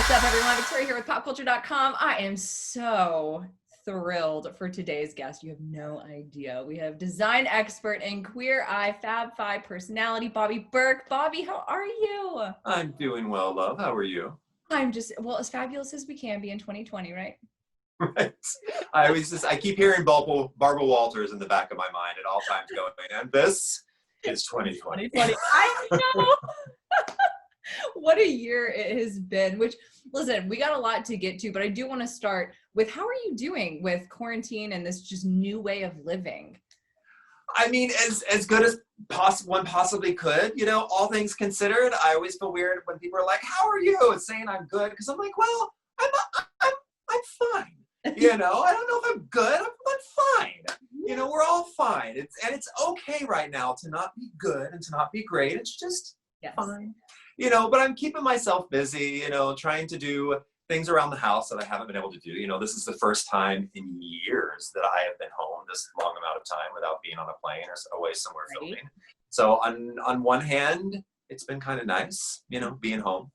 What's up, everyone? Victoria here with popculture.com. I am so thrilled for today's guest. You have no idea. We have design expert and queer eye Fab Five personality, Bobby Berk. Bobby, how are you? I'm doing well, love. How are you? I'm just, well, as fabulous as we can be in 2020, right? Right. I keep hearing Barbara Walters in the back of my mind at all times going, and this is 2020. 2020. I know. What a year it has been, which, listen, we got a lot to get to, but I do want to start with how are you doing with quarantine and this just new way of living? I mean, as good as one possibly could, you know, all things considered. I always feel weird when people are like, how are you? And saying I'm good, because I'm like, well, I'm fine. You know, I don't know if I'm good, I'm fine. You know, we're all fine. It's okay right now to not be good and to not be great. It's just fine. You know, but I'm keeping myself busy, you know, trying to do things around the house that I haven't been able to do. You know, this is the first time in years that I have been home this long amount of time without being on a plane or away somewhere filming. So on one hand, it's been kind of nice, you know, being home.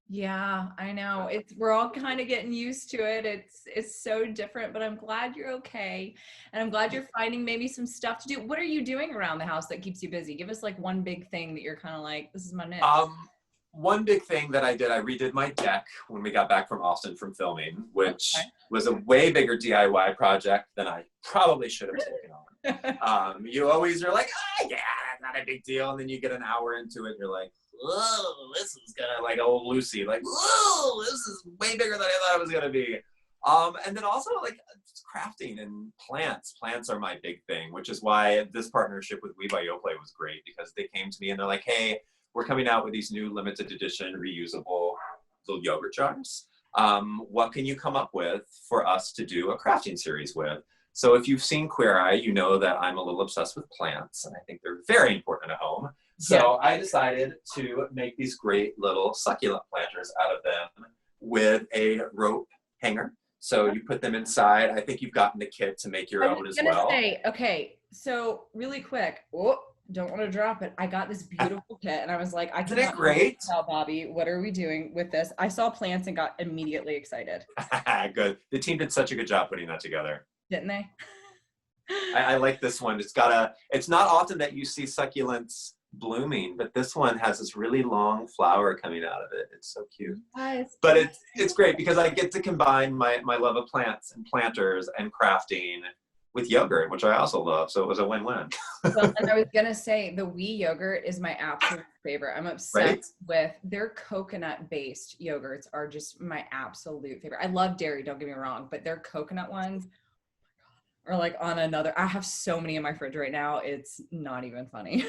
Yeah, I know. We're all kind of getting used to it. It's so different, but I'm glad you're okay. And I'm glad you're finding maybe some stuff to do. What are you doing around the house that keeps you busy? Give us like one big thing that you're kind of like, this is my niche. One big thing that I did, I redid my deck when we got back from Austin from filming, which was a way bigger DIY project than I probably should have taken on. You always are like, oh, yeah, that's not a big deal. And then you get an hour into it and you're like, whoa, this is gonna, like old Lucy, like, whoa, this is way bigger than I thought it was gonna be. And then also like crafting and plants. Plants are my big thing, which is why this partnership with We by Yoplait was great, because they came to me and they're like, hey, we're coming out with these new limited edition reusable little yogurt jars. What can you come up with for us to do a crafting series with? So if you've seen Queer Eye, you know that I'm a little obsessed with plants, and I think they're very important at home. So I decided to make these great little succulent planters out of them with a rope hanger. So you put them inside. I think you've gotten the kit to make your own as well. Okay, so really quick. Don't want to drop it. I got this beautiful kit and I was like, I cannot tell Bobby, what are we doing with this? I saw plants and got immediately excited. Good. The team did such a good job putting that together. Didn't they? I like this one. It's not often that you see succulents blooming, but this one has this really long flower coming out of it. It's so cute. But it's great because I get to combine my love of plants and planters and crafting with yogurt, which I also love. So it was a win-win. Well, and I was going to say the Oui yogurt is my absolute favorite. I'm obsessed with their coconut-based yogurts are just my absolute favorite. I love dairy, don't get me wrong, but their coconut ones are like on another. I have so many in my fridge right now. It's not even funny.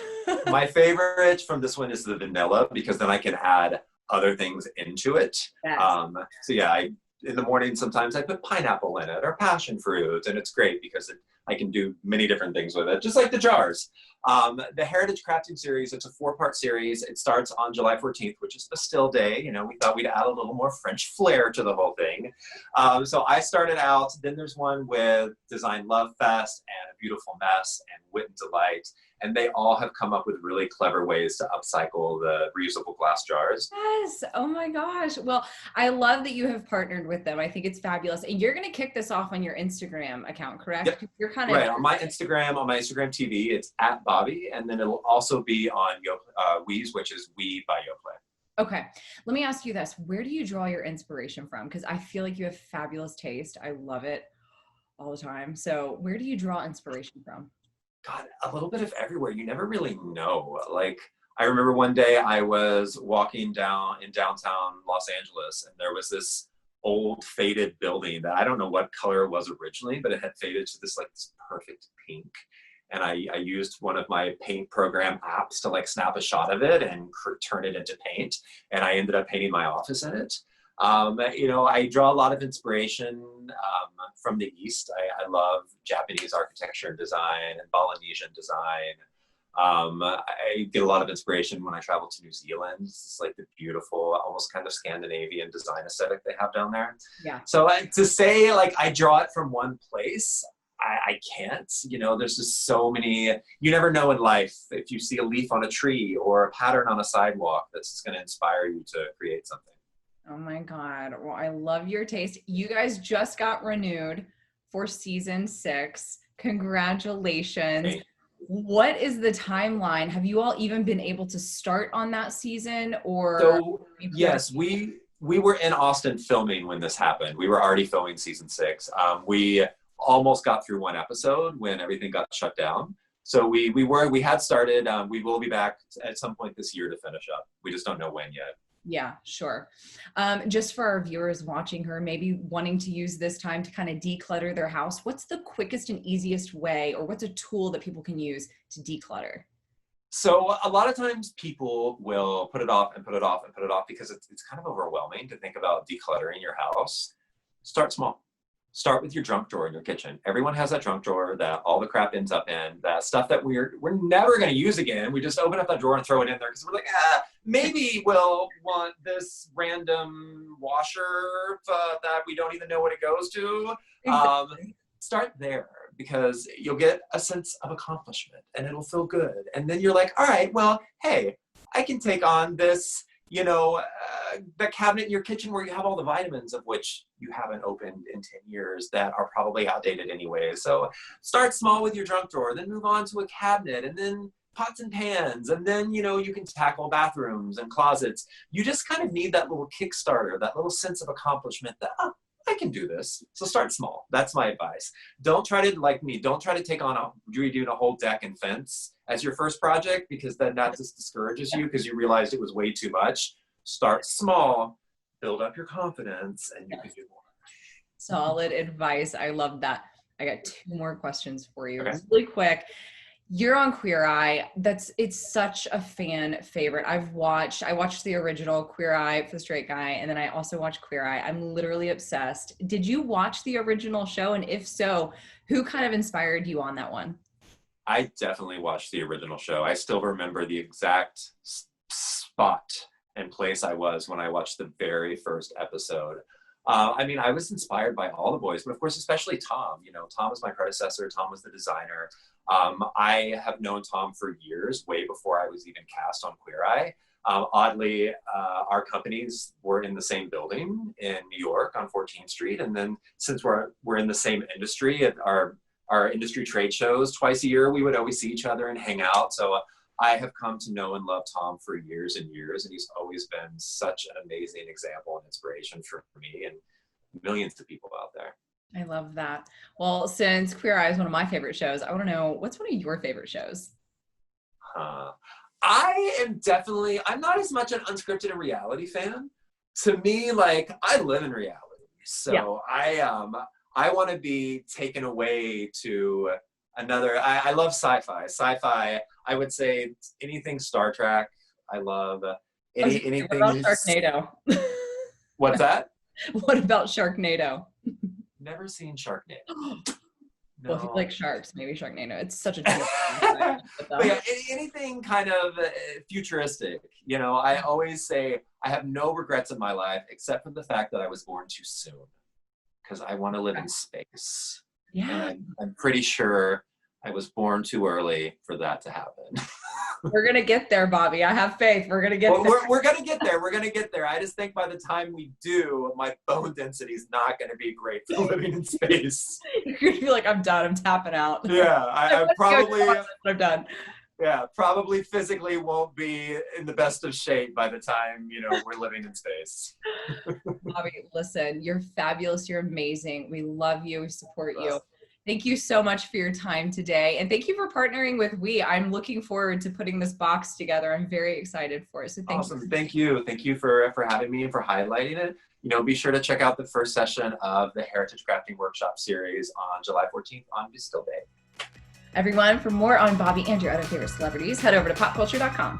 My favorite from this one is the vanilla, because then I can add other things into it. So yeah, in the morning, sometimes I put pineapple in it or passion fruit, and it's great because I can do many different things with it, just like the jars. The Heritage Crafting Series, it's a 4-part series. It starts on July 14th, which is Bastille Day. You know, we thought we'd add a little more French flair to the whole thing. So I started out, then there's one with Design Love Fest and A Beautiful Mess and Wit and Delight. And they all have come up with really clever ways to upcycle the reusable glass jars. Yes. Oh my gosh. Well, I love that you have partnered with them. I think it's fabulous. And you're going to kick this off on your Instagram account, correct? Yep. You're kind of on my Instagram TV, it's @Bobby. And then it'll also be on We's, which is We by Yoplait. Okay. Let me ask you this. Where do you draw your inspiration from? Because I feel like you have fabulous taste. I love it all the time. So where do you draw inspiration from? God, a little bit of everywhere. You never really know. Like, I remember one day I was walking down in downtown Los Angeles, and there was this old faded building that I don't know what color it was originally, but it had faded to this perfect pink. And I used one of my paint program apps to like snap a shot of it and turn it into paint. And I ended up painting my office in it. You know, I draw a lot of inspiration from the East. I love Japanese architecture and design and Polynesian design. I get a lot of inspiration when I travel to New Zealand. It's like the beautiful, almost kind of Scandinavian design aesthetic they have down there. Yeah. So to say like I draw it from one place, I can't. You know, there's just so many. You never know in life if you see a leaf on a tree or a pattern on a sidewalk that's just going to inspire you to create something. Oh my God. Well, I love your taste. You guys just got renewed for season 6. Congratulations. What is the timeline? Have you all even been able to start on that season, or So yes, we were in Austin filming when this happened. We were already filming season 6. We almost got through one episode when everything got shut down. So we had started. We will be back at some point this year to finish up. We just don't know when yet. Yeah, sure. Just for our viewers watching her, maybe wanting to use this time to kind of declutter their house, what's the quickest and easiest way, or what's a tool that people can use to declutter? So a lot of times people will put it off and put it off and put it off because it's kind of overwhelming to think about decluttering your house. Start small. Start with your junk drawer in your kitchen. Everyone has that junk drawer that all the crap ends up in, that stuff that we're never going to use again. We just open up that drawer and throw it in there because we're like, maybe we'll want this random washer that we don't even know what it goes to. Exactly. Start there because you'll get a sense of accomplishment and it'll feel good. And then you're like, all right, well, hey, I can take on this, the cabinet in your kitchen where you have all the vitamins of which you haven't opened in 10 years that are probably outdated anyway. So start small with your junk drawer, then move on to a cabinet, and then pots and pans, and then you can tackle bathrooms and closets. You just kind of need that little Kickstarter, that little sense of accomplishment that, I can do this. So start small. That's my advice. Don't try to, like me, don't try to take on redoing a whole deck and fence as your first project, because then that just discourages you because you realized it was way too much. Start small, build up your confidence, and you can do more. Solid advice. I love that. I got 2 more questions for you. Okay. Really quick. You're on Queer Eye. It's such a fan favorite. I watched the original Queer Eye for the Straight Guy, and then I also watched Queer Eye. I'm literally obsessed. Did you watch the original show? And if so, who kind of inspired you on that one? I definitely watched the original show. I still remember the exact spot and place I was when I watched the very first episode. I was inspired by all the boys, but of course, especially Tom. Tom was my predecessor. Tom was the designer. I have known Tom for years, way before I was even cast on Queer Eye. Oddly, our companies were in the same building in New York on 14th Street. And then since we're in the same industry at our industry trade shows twice a year, we would always see each other and hang out. So I have come to know and love Tom for years and years, and he's always been such an amazing example and inspiration for me and millions of people out there. I love that. Well, since Queer Eye is one of my favorite shows, I want to know, what's one of your favorite shows? I'm not as much an unscripted and reality fan. To me, I live in reality. So yeah. I want to be taken away to another. I love sci-fi. Sci-fi, I would say anything Star Trek. I love anything. What about Sharknado? What's that? What about Sharknado? Never seen Sharknado. No. Well, if you like sharks, maybe Sharknado. It's such a but yeah, anything kind of futuristic. I always say I have no regrets in my life except for the fact that I was born too soon, because I want to live in space. Yeah. And I'm pretty sure I was born too early for that to happen. We're going to get there, Bobby. I have faith. We're going to get there. We're going to get there. We're going to get there. I just think by the time we do, my bone density is not going to be great for living in space. You're going to be like, I'm done. I'm tapping out. Yeah, I'm probably... I'm done. Yeah, probably physically won't be in the best of shape by the time, we're living in space. Bobby, listen, you're fabulous. You're amazing. We love you. We support you. Thank you so much for your time today. And thank you for partnering with We. I'm looking forward to putting this box together. I'm very excited for it. So thank you. Thank you. Thank you for having me and for highlighting it. Be sure to check out the first session of the Heritage Crafting Workshop series on July 14th on Bastille Day. Everyone, for more on Bobby and your other favorite celebrities, head over to popculture.com.